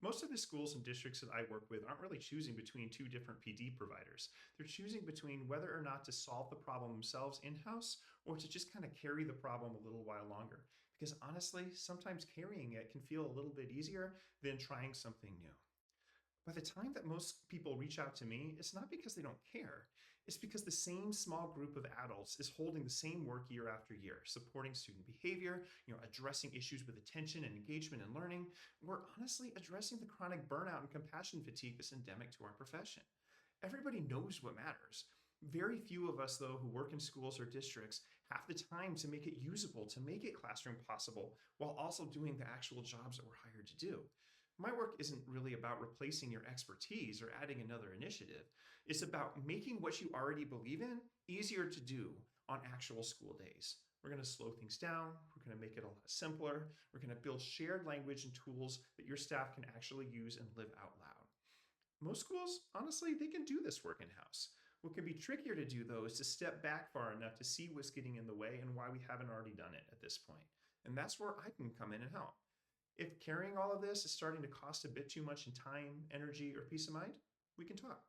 Most of the schools and districts that I work with aren't really choosing between two different PD providers. They're choosing between whether or not to solve the problem themselves in house or to just kind of carry the problem a little while longer. Because honestly, sometimes carrying it can feel a little bit easier than trying something new. By the time that most people reach out to me, it's not because they don't care. It's because the same small group of adults is holding the same work year after year, supporting student behavior, addressing issues with attention and engagement and learning. We're honestly addressing the chronic burnout and compassion fatigue that's endemic to our profession. Everybody knows what matters. Very few of us, though, who work in schools or districts have the time to make it usable, to make it classroom possible, while also doing the actual jobs that we're hired to do. My work isn't really about replacing your expertise or adding another initiative. It's about making what you already believe in easier to do on actual school days. We're going to slow things down. We're going to make it a lot simpler. We're going to build shared language and tools that your staff can actually use and live out loud. Most schools, honestly, they can do this work in house. What can be trickier to do, though, is to step back far enough to see what's getting in the way and why we haven't already done it at this point. And that's where I can come in and help. If carrying all of this is starting to cost a bit too much in time, energy, or peace of mind, we can talk.